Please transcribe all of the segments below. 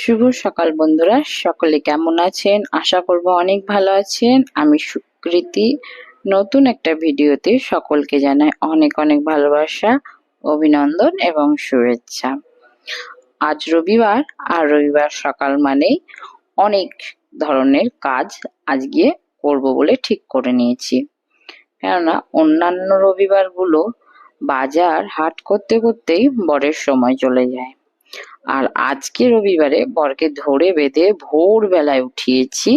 শুভ সকাল বন্ধুরা, সকলে কেমন আছেন? আশা করব অনেক ভালো আছেন। আমি সুকৃতি নতুন একটা ভিডিওতে সকলকে জানাই অনেক অনেক ভালোবাসা, অভিনন্দন এবং শুভেচ্ছা। আজ রবিবার, আর রবিবার সকাল মানেই অনেক ধরনের কাজ আজকে করব বলে ঠিক করে নিয়েছি। কেননা অন্যান্য রবিবারগুলো বাজার হাট করতে করতেই বরের সময় চলে যায়। আর আজকে রবিবারে বরকে ধরে বেঁধে ভোরবেলায় উঠিয়েছি,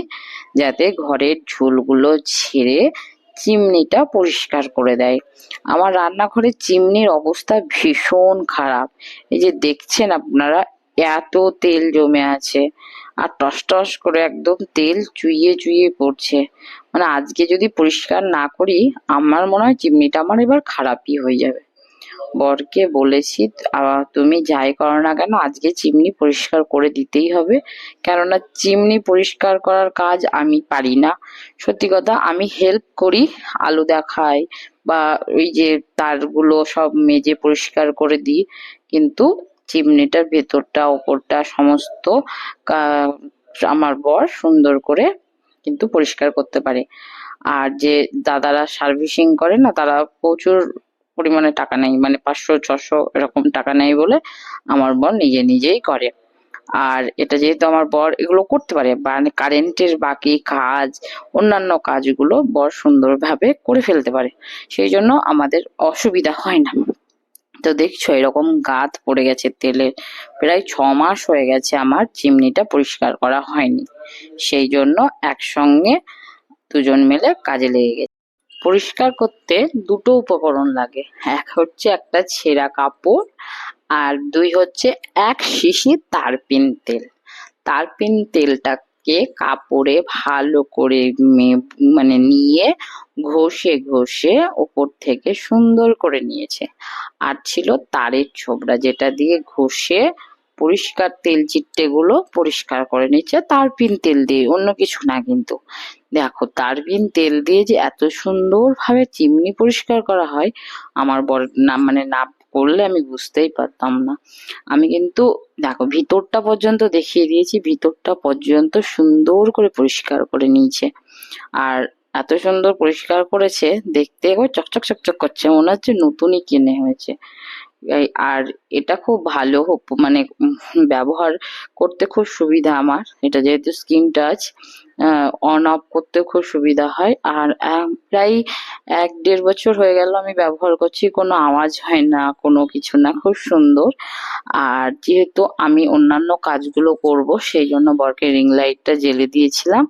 যাতে ঘরের ঝুলগুলো ঝেড়ে চিমনিটা পরিষ্কার করে দেয়। আমার রান্নাঘরের চিমনির অবস্থা ভীষণ খারাপ। এই যে দেখছেন আপনারা, এত তেল জমে আছে আর টস টস করে একদম তেল চুইয়ে চুইয়ে পড়ছে। মানে আজকে যদি পরিষ্কার না করি, আমার মনে হয় চিমনিটা আমার এবার খারাপই হয়ে যাবে। বরকে বলেছি, তুমি যাই করো না কেন আজকে চিমনি পরিষ্কার করে দিতেই হবে। কেননা চিমনি পরিষ্কার করার কাজ আমি পারি না। সত্যি কথা, আমি হেল্প করি, আলু দেখাই বা ওই যে তারগুলো সব মেজে পরিষ্কার করে দিই, কিন্তু চিমনিটার ভেতরটা ওপরটা সমস্ত আমার বর সুন্দর করে কিন্তু পরিষ্কার করতে পারে। আর যে দাদারা সার্ভিসিং করে না, তারা প্রচুর পরিমাণে টাকা নেয়, মানে 500-600 এরকম টাকা নেয় বলে আমার বর নিজে নিজেই করে। আর এটা যেহেতু আমার বর এগুলো করতে পারে, মানে কারেন্টের বাকি কাজ, অন্যান্য কাজগুলো বর সুন্দরভাবে করে ফেলতে পারে, সেই জন্য আমাদের অসুবিধা হয় না। তো দেখছো এরকম গাদ পড়ে গেছে তেলের, প্রায় 6 মাস হয়ে গেছে আমার চিমনিটা পরিষ্কার করা হয়নি। সেই জন্য একসঙ্গে দুজন মিলে কাজে লেগে গেছে। পরিষ্কার করতে দুটো উপকরণ লাগে, এক হচ্ছে একটা ছেঁড়া কাপড়, আর দুই হচ্ছে 1 শিশি তারপিন তেল। তারপিন তেলটাকে কাপড়ে ভালো করে মানে নিয়ে ঘষে ঘষে ওপর থেকে সুন্দর করে নিয়েছে। আর ছিল তারের ছোবড়া, যেটা দিয়ে ঘষে পরিষ্কার তেল চিট্টে গুলো পরিষ্কার করে নিচ্ছে তারপিন তেল দিয়ে, অন্য কিছু না। কিন্তু দেখো, তারপিন তেল দিয়ে যে এত সুন্দর ভাবে চিমনি পরিষ্কার করা হয়, আমার বর না, মানে না করলে আমি বুঝতেই পারতাম না। আমি কিন্তু দেখো ভিতরটা পর্যন্ত দেখিয়ে দিয়েছি, ভিতরটা পর্যন্ত সুন্দর করে পরিষ্কার করে নিয়েছে। আর এত সুন্দর পরিষ্কার করেছে, দেখতে একবার চকচক চকচক করছে, মনে হচ্ছে নতুনই কিনে হয়েছে। আর এটা খুব ভালো, মানে ব্যবহার করতে খুব সুবিধা আমার। এটা যেহেতু স্ক্রিন টাচ, অন অফ করতে খুব সুবিধা হয়। আর প্রায় 1-1.5 বছর হয়ে গেল আমি ব্যবহার করছি, কোনো আওয়াজ হয় না, কোনো কিছু না, খুব সুন্দর। আর যেহেতু আমি অন্যান্য কাজগুলো করব, সেই জন্য বরকে রিং লাইটটা জ্বেলে দিয়েছিলাম,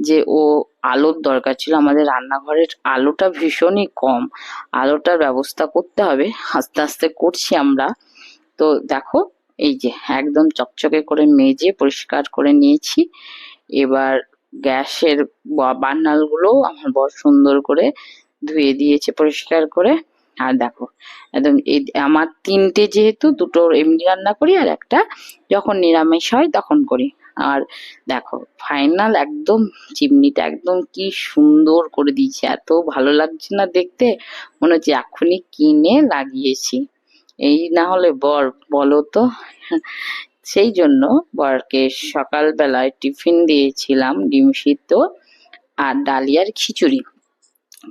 যে ও আলোর দরকার ছিল। আমাদের রান্নাঘরের আলোটা ভীষণই কম, আলোটার ব্যবস্থা করতে হবে, আস্তে আস্তে করছি আমরা। তো দেখো, এই যে একদম চকচকে করে মেজে পরিষ্কার করে নিয়েছি। এবার গ্যাসের বার্নাল গুলো আমার বর সুন্দর করে ধুয়ে দিয়েছে পরিষ্কার করে। আর দেখো একদম আমার 3টে, যেহেতু 2টো এমনি রান্না করি আর একটা যখন নিরামিষ হয় তখন করি। আর দেখো ফাইনাল একদম চিমনিটা একদম কি সুন্দর করে দিয়েছে, এত ভালো লাগছে না দেখতে, মনে হচ্ছে এখনই কিনে লাগিয়েছি। এই না হলে বর, বলো তো। সেই জন্য বরকে সকালবেলায় টিফিন দিয়েছিলাম ডিম সিদ্ধ আর ডালিয়ার খিচুড়ি।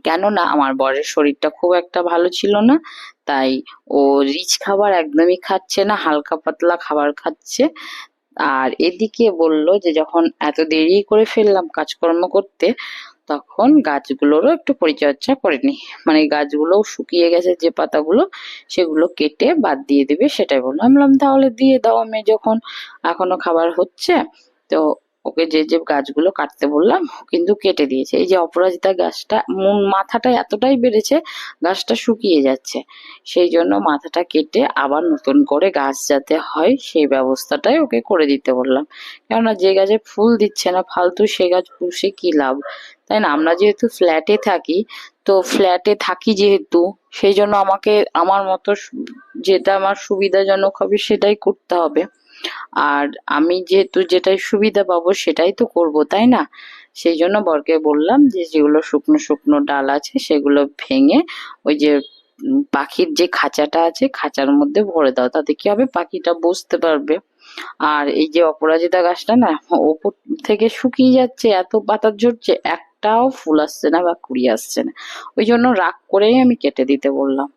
কেননা আমার বরের শরীরটা খুব একটা ভালো ছিল না, তাই ও রিচ খাবার একদমই খাচ্ছে না, হালকা পাতলা খাবার খাচ্ছে। আর এদিকে বললো যে যখন এত দেরি করে ফেললাম কাজকর্ম করতে, তখন গাছগুলোরও একটু পরিচর্যা করে নি, মানে গাছগুলোও শুকিয়ে গেছে যে পাতাগুলো, সেগুলো কেটে বাদ দিয়ে দিবে, সেটাই বললাম। আমি বললাম তাহলে দিয়ে দাও, আমি যখন এখনো খাবার হচ্ছে। তো ওকে যে যে গাছগুলো কাটতে বললাম ও কিন্তু কেটে দিয়েছে। এই যে অপরাজিতা গাছটা, মাথাটা এতটাই বেড়েছে, গাছটা শুকিয়ে যাচ্ছে, সেই জন্য মাথাটা কেটে আবার নতুন করে গাছ যাতে হয় সেই ব্যবস্থাটাই ওকে করে দিতে বললাম। কেননা যে গাছে ফুল দিচ্ছে না, ফালতু সে গাছ পুষে কি লাভ, তাই না? আমরা যেহেতু ফ্ল্যাটে থাকি, তো ফ্ল্যাটে থাকি যেহেতু, সেই জন্য আমাকে আমার মতো যেটা আমার সুবিধাজনক হবে সেটাই করতে হবে। আর আমি যেহেতু যেটাই সুবিধা পাবো সেটাই তো করব, তাই না? সেই জন্য বরকে বললাম যে যেগুলো শুকনো শুকনো ডাল আছে সেগুলো ভেঙে ওই যে পাখির যে খাঁচাটা আছে, খাঁচার মধ্যে ভরে দাও, তাতে কি হবে, পাখিটা বসতে পারবে। আর এই যে অপরাজিতা গাছটা না ওপর থেকে শুকিয়ে যাচ্ছে, এত পাতা ঝরছে, একটাও ফুল আসছে না বা কুড়ি আসছে না। ওই জন্য রাগ করেই আমি কেটে দিতে বললাম,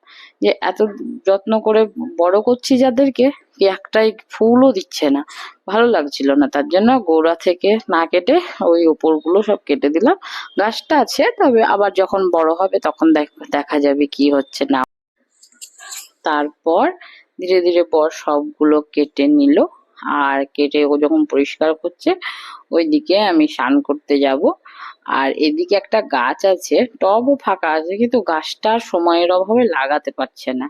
যে এত যত্ন করে বড় করছি যাদেরকে, একটাই ফুলও দিচ্ছে না, ভালো লাগছিল না। তার জন্য গোড়া থেকে না কেটে ওই ওপরগুলো সব কেটে দিলাম। গাছটা আছে, তবে আবার যখন বড় হবে তখন দেখা যাবে কি হচ্ছে না। তারপর ধীরে ধীরে বর সবগুলো কেটে নিল। আর কেটে ও যখন পরিষ্কার করছে, ওইদিকে আমি স্নান করতে যাব। আর এদিকে একটা গাছ আছে, টবও ফাঁকা আছে, কিন্তু গাছটা সময়ের অভাবে লাগাতে পারছে না।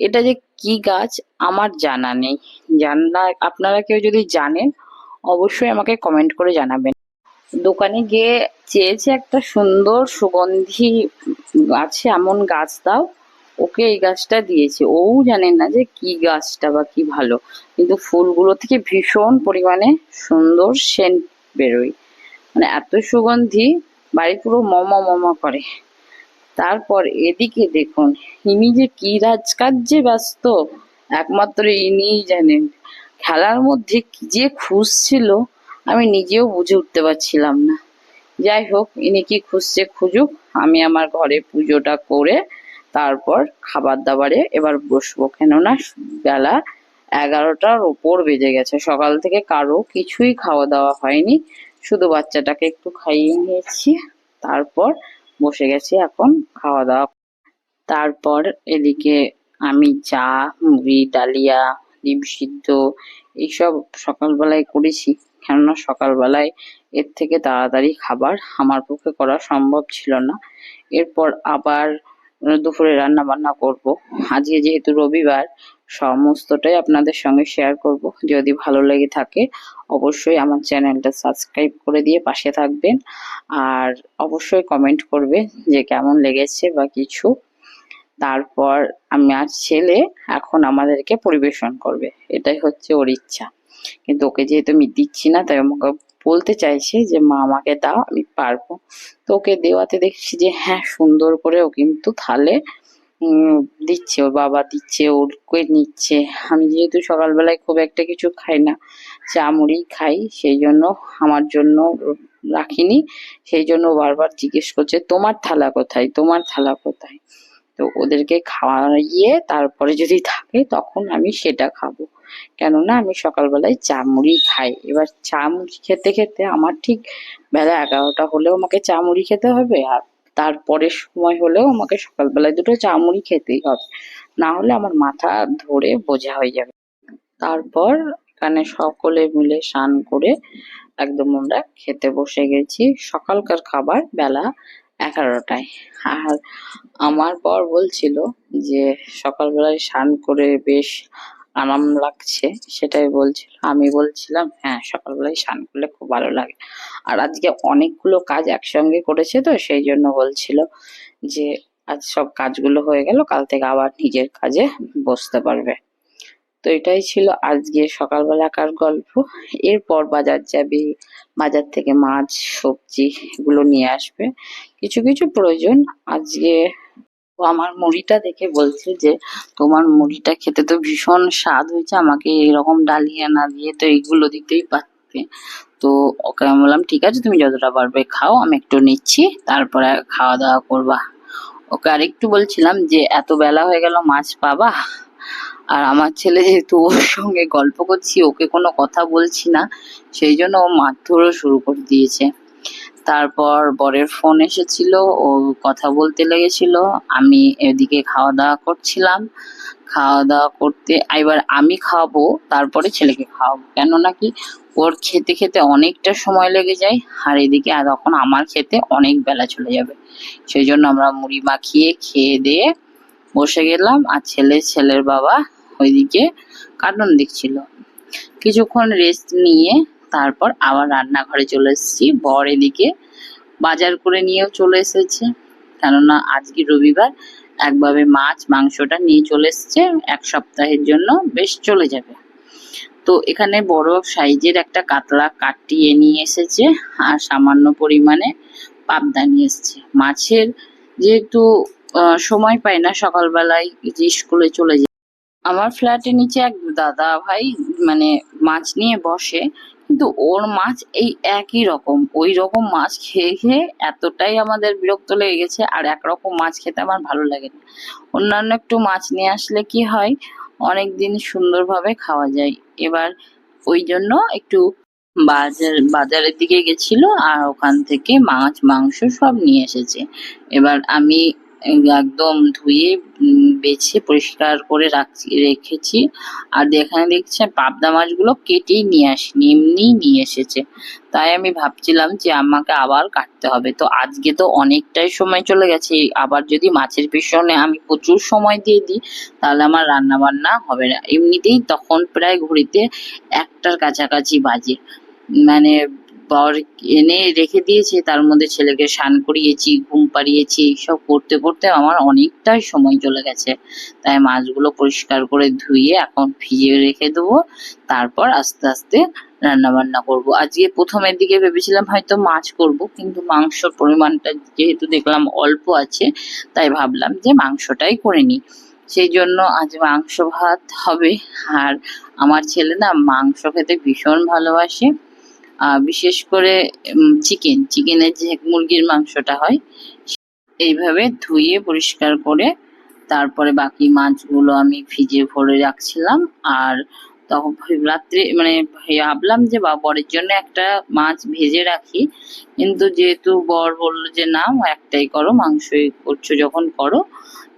এটা যে কি গাছ আমার জানা নেই। আপনারা কেউ যদি জানেন অবশ্যই আমাকে কমেন্ট করে জানাবেন। দোকানে গিয়ে চেয়েছে একটা সুন্দর সুগন্ধি আছে এমন গাছ দাও, ওকে এই গাছটা দিয়েছে। ও জানে না যে কি গাছটা বা কি ভালো, কিন্তু ফুলগুলো থেকে ভীষণ পরিমাণে সুন্দর সেন্ট বেরোয়, মানে এত সুগন্ধি, বাড়ি পুরো মম করে। তারপর এদিকে দেখুন, ইনি যে কি রাজকার্যে ব্যস্ত, একমাত্র ইনিই জানেন। খেলার মধ্যে কি যে খুঁজছিল আমি নিজেও বুঝে উঠতে পারছিলাম না। যাই হোক, ইনি কি খুঁজছে খুঁজুক, আমি আমার ঘরে পুজোটা করে তারপর খাবার দাবারে এবার বসবো। কেননা বেলা 11টার ওপর বেজে গেছে, সকাল থেকে কারো কিছুই খাওয়া দাওয়া হয়নি, শুধু বাচ্চাটাকে একটু খাইয়ে নিয়েছি, তারপর বসে গেছি এখন খাওয়া দাওয়া। তারপর এদিকে আমি চা, মুড়ি, ডালিয়া, ডিম সিদ্ধ এইসব সকালবেলায় করেছি। কেননা সকালবেলায় এর থেকে তাড়াতাড়ি খাবার আমার পক্ষে করা সম্ভব ছিল না। এরপর আবার দুপুরে রান্না বান্না করব। আজকে যেহেতু রবিবার, সমস্তটাই আপনাদের সঙ্গে শেয়ার করব। যদি ভালো লেগে থাকে অবশ্যই আমার চ্যানেলটা সাবস্ক্রাইব করে দিয়ে পাশে থাকবেন, আর অবশ্যই কমেন্ট করবে যে কেমন লেগেছে বা কিছু। তারপর আমার ছেলে এখন আমাদেরকে পরিবেশন করবে, এটাই হচ্ছে ওর ইচ্ছা। কিন্তু ওকে যেহেতু আমি দিচ্ছি না, তাই আমাকে বলতে চাইছে যে মা আমাকে দাও, আমি পারবো। তো ওকে দেওয়াতে দেখছি যে হ্যাঁ, সুন্দর করে ও কিন্তু থালে দিচ্ছে, ওর বাবা দিচ্ছে, ওকে নিচ্ছে। আমি যেহেতু সকালবেলায় খুব একটা কিছু খাই না, চা মুড়ি খাই, সেই জন্য আমার জন্য রাখিনি। সেই জন্য ও বারবার জিজ্ঞেস করছে তোমার থালা কোথায়, তোমার থালা কোথায়। তো ওদেরকে খাওয়াইয়ে তারপরে যদি থাকে তখন আমি সেটা খাবো। কেননা আমি সকালবেলায় চা মুড়ি খাই। এবার চা মুড়ি খেতে খেতে আমার ঠিক বেলা 11টা হলেও আমাকে চা মুড়ি খেতে হবে, আর তারপরের সময় হলেও আমাকে সকালবেলায় দুটো চা মুড়ি খেতেই হবে, না হলে আমার মাথা ধরে বোঝা হয়ে যাবে। তারপর এখানে সকলে মিলে স্নান করে একদম আমরা খেতে বসে গেছি। সকালকার খাবার বেলা 11টায়। আর আমার বর বলছিল যে সকালবেলায় স্নান করে বেশ আরাম লাগছে, সেটাই বলছিল। আমি বলছিলাম হ্যাঁ, সকালবেলায় স্নান করলে খুব ভালো লাগে। আর আজকে অনেকগুলো কাজ একসঙ্গে করেছে, তো সেই জন্য বলছিল যে আজ সব কাজগুলো হয়ে গেল, কাল থেকে আবার নিজের কাজে বসতে পারবে। তো এটাই ছিল আজকে সকালবেলাকার গল্প। এরপর বাজার যাবে, বাজার থেকে মাছ সবজি এগুলো নিয়ে আসবে, কিছু কিছু প্রয়োজন। আজকে ও আমার মুড়িটা দেখে বলছে যে তোমার মুড়িটা খেতে তো ভীষণ স্বাদ হয়েছে, আমাকে এরকম ডালিয়া না দিয়ে তো এইগুলো দিতেই পারতে। তো ওকে আমি বললাম ঠিক আছে, তুমি যতটা পারবে খাও, আমি একটু নিচ্ছি, তারপরে খাওয়া দাওয়া করবা। ওকে আরেকটু বলছিলাম যে এত বেলা হয়ে গেল মাছ পাবা। আর আমার ছেলে যেহেতু ওর সঙ্গে গল্প করছি, ওকে কোনো কথা বলছি না, সেই জন্য ও মারধরও শুরু করে দিয়েছে। তারপর বরের ফোন এসেছিল, ও কথা বলতে লেগেছিল, আমি এদিকে খাওয়া দাওয়া করছিলাম। খাওয়া দাওয়া করতে এবার আমি খাওয়াবো, তারপরে ছেলেকে খাওয়াবো, কেননা কি ওর খেতে খেতে অনেকটা সময় লেগে যায়, আর এদিকে আর তখন আমার খেতে অনেক বেলা চলে যাবে। সেই জন্য আমরা মুড়ি মাখিয়ে খেয়ে দিয়ে বসে গেলাম, আর ছেলের বাবা ওইদিকে কার্টুন দেখছিল। কিছুক্ষণ রেস্ট নিয়ে তারপর আবার রান্নাঘরে চলে এসেছি। বর এদিকে বাজার করে নিয়েও চলে এসেছে, কেননা আজকে রবিবার, একভাবে মাছ মাংসটা নিয়ে চলে এসছে, 1 সপ্তাহের জন্য বেশ চলে যাবে। তো এখানে বড় সাইজের একটা কাতলা কাটিয়ে নিয়ে এসেছে, আর সামান্য পরিমাণে পাবদা নিয়ে এসছে। মাছের যেহেতু সময় পাই না, সকালবেলায় যে স্কুলে চলে যায়, আমার ফ্ল্যাটের নিচে এক দাদা ভাই মানে মাছ নিয়ে বসে, কিন্তু ওর মাছ এই একই রকম, ওই রকম মাছ খেয়ে খেয়ে এতটাই আমাদের বিরক্ত লেগে গেছে, আর একরকম মাছ খেতে আমার ভালো লাগে না। অন্যান্য একটু মাছ নিয়ে আসলে কি হয়, অনেক দিন সুন্দরভাবে খাওয়া যায়। এবার ওই জন্য একটু বাজারের দিকে গেছিল, আর ওখান থেকে মাছ মাংস সব নিয়ে এসেছে। এবার আমি একদম ধুয়ে বেছে পরিষ্কার করে রেখেছি। আর এখানে দেখছি পাবদা মাছগুলো কেটেই নিয়ে আসেনি, এমনিই নিয়ে এসেছে। তাই আমি ভাবছিলাম যে আমাকে আবার কাটতে হবে। তো আজকে তো অনেকটাই সময় চলে গেছে, আবার যদি মাছের পিছনে আমি প্রচুর সময় দিয়ে দিই তাহলে আমার রান্না বান্না হবে না। এমনিতেই তখন প্রায় ঘড়িতে 1টার কাছাকাছি বাজে। মানে বর এনে রেখে দিয়েছে, তার মধ্যে ছেলেকে স্নান করিয়েছি, ঘুম পাড়িয়েছি, এইসব করতে করতে আমার অনেকটাই সময় চলে গেছে। তাই মাছগুলো পরিষ্কার করে ধুয়ে এখন ভিজিয়ে রেখে দেবো, তারপর আস্তে আস্তে রান্না বান্না করব। আজকে প্রথমের দিকে ভেবেছিলাম হয়তো মাছ করব, কিন্তু মাংসর পরিমাণটা যেহেতু দেখলাম অল্প আছে, তাই ভাবলাম যে মাংসটাই করে নিই। সেই জন্য আজ মাংস ভাত হবে। আর আমার ছেলে না মাংস খেতে ভীষণ ভালোবাসে, বিশেষ করে চিকেনের যে মুরগির মাংসটা হয়, এইভাবে ধুয়ে পরিষ্কার করে তারপরে বাকি মাছগুলো আমি ফ্রিজে ভরে রাখছিলাম। আর তখন রাত্রে মানে ভাবলাম যে বরের জন্য একটা মাছ ভেজে রাখি, কিন্তু যেহেতু বর বললো যে না একটাই করো, মাংসই করছো যখন করো,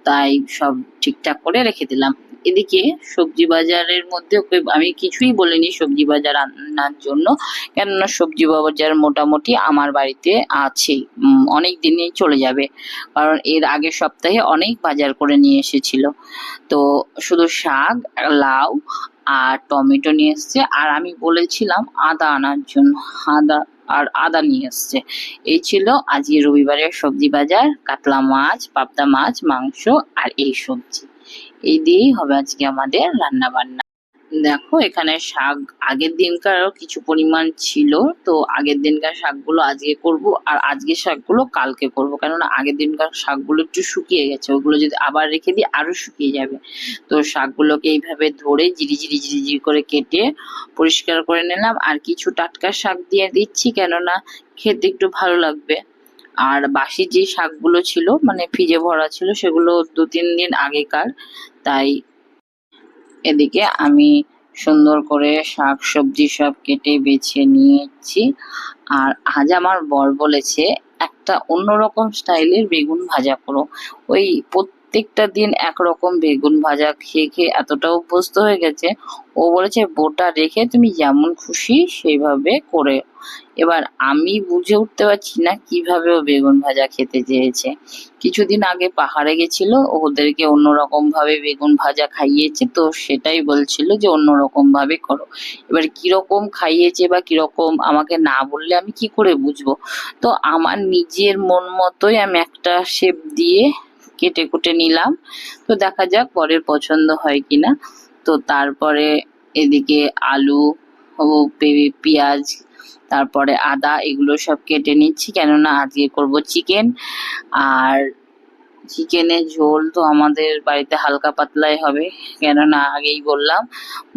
তাই সব ঠিকঠাক করে রেখে দিলাম। এদিকে সবজি বাজারের মধ্যে ওকে আমি কিছুই বলিনি সবজি বাজার আনার জন্য, কেননা সবজি বাজার মোটামুটি আমার বাড়িতে আছে, অনেক দিনই চলে যাবে, কারণ এর আগের সপ্তাহে অনেক বাজার করে নিয়ে এসেছিল। তো শুধু শাক, লাউ আর টমেটো নিয়ে এসছে, আর আমি বলেছিলাম আদা আনার জন্য, আদা নিয়ে এসছে। এই ছিল আজকে রবিবারের সবজি বাজার, কাতলা মাছ, পাবদা মাছ, মাংস আর এই সবজি। এই দিয়েই হবে আজকে আমাদের রান্না বান্না। দেখো এখানে শাক আগের দিনকারও কিছু পরিমাণ ছিল, তো আগের দিনকার শাকগুলো আজকে করব, আর আজকের শাকগুলো কালকে করব, কেননা আগের দিনকার শাকগুলো একটু শুকিয়ে গেছে, ওগুলো যদি আবার রেখে দিই আরো শুকিয়ে যাবে। তো শাকগুলোকে এইভাবে ধরে ঝিরি ঝিরি করে কেটে পরিষ্কার করে নিলাম, আর কিছু টাটকা শাক দিয়ে দিচ্ছি, কেননা খেতে একটু ভালো লাগবে। আর বাসি যে শাকগুলো ছিল মানে ফ্রিজে ভরা ছিল, সেগুলো 2-3 দিন আগেকার, তাই এদিকে আমি সুন্দর করে শাক সবজি সব কেটে বেছে নিয়েছি। আর আজ আমার বর বলেছে একটা অন্যরকম স্টাইলের বেগুন ভাজা করো। ওই প্রত্যেকটা দিন একরকম বেগুন ভাজা খেয়ে খেয়ে এতটা অভ্যস্ত হয়ে গেছে, ও বলেছে বোটা রেখে তুমি যেমন খুশি সেইভাবে করে। এবার আমি বুঝে উঠতে পারছি না কিভাবে ও বেগুন ভাজা খেতে চেয়েছে। কিছুদিন আগে পাহাড়ে গেছিল, ওদেরকে অন্যরকম ভাবে বেগুন ভাজা খাইয়েছে, তো সেটাই বলছিল যে অন্যরকম ভাবে করো। এবার কিরকম খাইয়েছে বা কিরকম আমাকে না বললে আমি কি করে বুঝবো। তো আমার নিজের মন মতোই আমি একটা শেপ দিয়ে কেটে কুটে নিলাম, তো দেখা যাক পরের পছন্দ হয় কিনা। তো তারপরে এদিকে আলু ও পেঁয়াজ, তারপরে আদা, এগুলো সব কেটে নিচ্ছি, কেননা আজকে করব চিকেন। আর চিকেনের ঝোল তো আমাদের বাড়িতে হালকা পাতলাই হবে, কেননা আগেই বললাম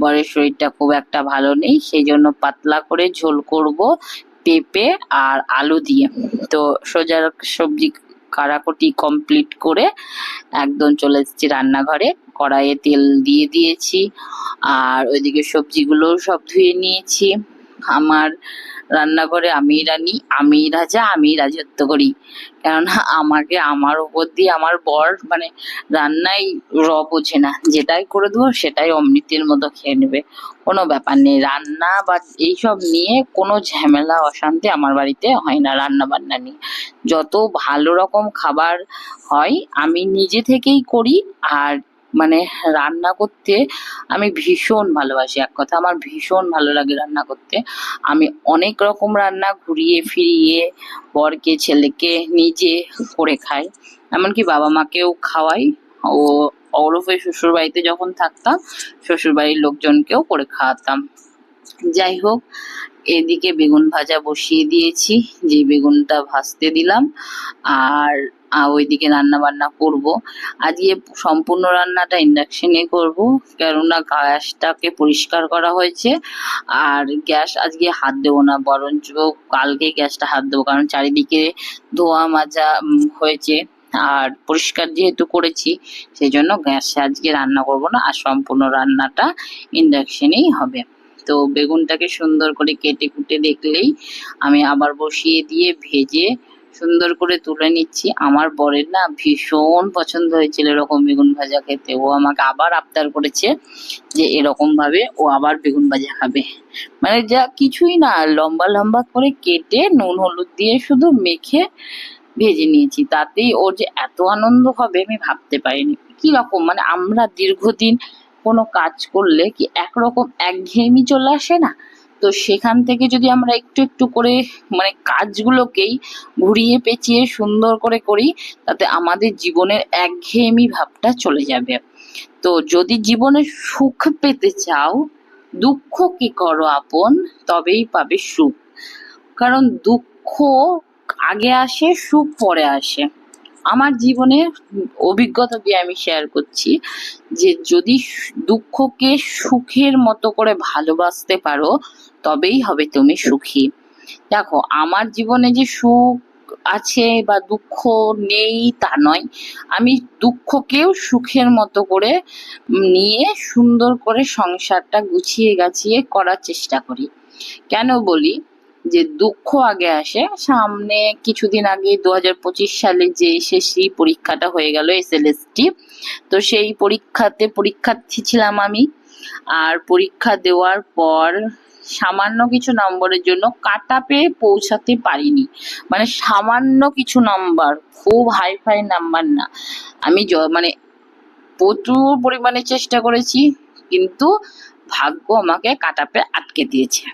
বরের শরীরটা খুব একটা ভালো নেই, সেই জন্য পাতলা করে ঝোল করব পেঁপে আর আলু দিয়ে। তো সোজা সবজি কাটাকুটি কমপ্লিট করে একদম চলে এসেছি রান্নাঘরে, কড়াইয়ে তেল দিয়ে দিয়েছি, আর ওইদিকে সবজিগুলো সব ধুয়ে নিয়েছি। আমার রান্নাঘরে আমিই রানী, আমিই রাজা, আমিই রাজত্ব করি, কেননা আমাকে আমার উপর দিয়ে আমার বর মানে রান্নাই বোঝে না, যেটাই করে দেবো সেটাই অমৃতের মতো খেয়ে নেবে, কোনো ব্যাপার নেই। রান্না বা এইসব নিয়ে কোনো ঝামেলা অশান্তি আমার বাড়িতে হয় না। রান্না বান্না নিয়ে যত ভালো রকম খাবার হয় আমি নিজে থেকেই করি। আর মানে রান্না করতে আমি ভীষণ ভালোবাসি, এক কথা আমার ভীষণ ভালো লাগে রান্না করতে। আমি অনেক রকম রান্না ঘুরিয়ে ফিরিয়ে বরকে, ছেলেকে, নিজে করে খাই, এমনকি বাবা মাকেও খাওয়াই। ও ওরফে শ্বশুর বাড়িতে যখন থাকতাম শ্বশুর বাড়ির লোকজনকেও করে খাওয়াতাম। যাই হোক, এদিকে বেগুন ভাজা বসিয়ে দিয়েছি, যে বেগুনটা ভাজতে দিলাম। আর ওইদিকে রান্না বান্না করব। আজকে সম্পূর্ণ রান্নাটা ইন্ডাকশনে করব, কেননা গ্যাসটাকে পরিষ্কার করা হয়েছে। আর গ্যাস আজকে হাত দেবো না, বরঞ্চ কালকে গ্যাসটা হাত দেবো, কারণ চারিদিকে ধোয়া মাজা হয়েছে। আর পরিষ্কার যেহেতু করেছি, সেই জন্য গ্যাসে আজকে রান্না করব না, আর সম্পূর্ণ রান্নাটা ইন্ডাকশনেই হবে। তো বেগুনটাকে সুন্দর করে কেটে কুটে দেখলেই আমি আবার বসিয়ে দিয়ে ভেজে সুন্দর করে তুলে নিচ্ছি। আমার বরের না ভীষণ পছন্দ হয়েছিল এরকম বেগুন ভাজা খেতে। ও আমাকে আবার আবদার করেছে যে এরকম ভাবে ও আবার বেগুন ভাজা খাবে। মানে যা কিছুই না, লম্বা লম্বা করে কেটে নুন হলুদ দিয়ে শুধু মেখে ভেজে নিয়েছি, তাতেই ওর যে এত আনন্দ হবে আমি ভাবতে পারিনি। কি রকম মানে আমরা দীর্ঘদিন কোনো কাজ করলে কি একরকম একঘেয়েমি চলে আসে না? তো সেখান থেকে যদি আমরা একটু একটু করে মানে কাজগুলোকেই ঘুরিয়ে পেঁচিয়ে সুন্দর করে করি, তাতে আমাদের জীবনের একঘেয়েমি ভাবটা চলে যাবে। তো যদি জীবনে সুখ পেতে চাও, দুঃখকে করো আপন, তবেই পাবে সুখ। কারণ দুঃখ আগে আসে, সুখ পরে আসে। আমার জীবনের অভিজ্ঞতা দিয়ে আমি শেয়ার করছি যে যদি দুঃখকে সুখের মতো করে ভালোবাসতে পারো, তবেই হবে তুমি সুখী। দেখো, আমার জীবনে যে সুখ আছে বা দুঃখ নেই তা নয়, আমি দুঃখকেও সুখের মতো করে নিয়ে সুন্দর করে সংসারটা গুছিয়ে গাছিয়ে করার চেষ্টা করি। কেন বলি যে দুঃখ আগে আসে? সামনে কিছুদিন আগে 2025 সালে যে এসএসসি পরীক্ষাটা হয়ে গেল, এসএলএসটি, তো সেই পরীক্ষার্থী ছিলাম আমি। আর পরীক্ষা দেওয়ার পর সামান্য কিছু নম্বরের জন্য কাট আপে পৌঁছাতে পারিনি। মানে সামান্য কিছু নাম্বার, খুব হাইফাই নাম্বার না। আমি মানে প্রচুর পরিমাণে চেষ্টা করেছি, কিন্তু ভাগ্য আমাকে কাট আপে আটকে দিয়েছে।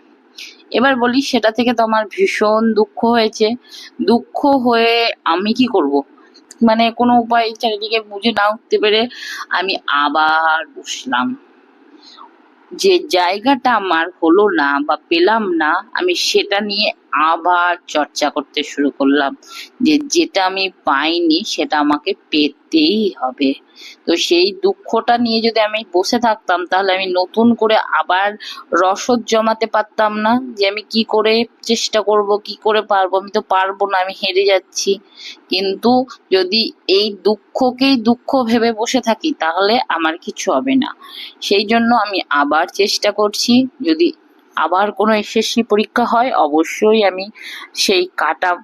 এবার বলি, সেটা থেকে তো আমার ভীষণ দুঃখ হয়েছে। দুঃখ হয়ে আমি কি করব? মানে কোনো উপায় চারিদিকে বুঝে না উঠতে পেরে আমি আবার বসলাম। যে জায়গাটা আমার হলো না বা পেলাম না, আমি সেটা নিয়ে আবার চর্চা করতে শুরু করলাম যে যেটা আমি পাইনি সেটা আমাকে পেতেই হবে। তো সেই দুঃখটা নিয়ে যদি আমি বসে থাকতাম, তাহলে আমি নতুন করে আবার রসদ জমাতে পারতাম না যে আমি কি করে চেষ্টা করব, কি করে পারবো। আমি তো পারবো না, আমি হেরে যাচ্ছি। কিন্তু যদি এই দুঃখকেই দুঃখ ভেবে বসে থাকি, তাহলে আমার কিছু হবে না। সেই জন্য আমি আবার চেষ্টা করছি। যদি আবার কোনো এসএসসি পরীক্ষা হয়, অবশ্যই আমি সেই কাট আপ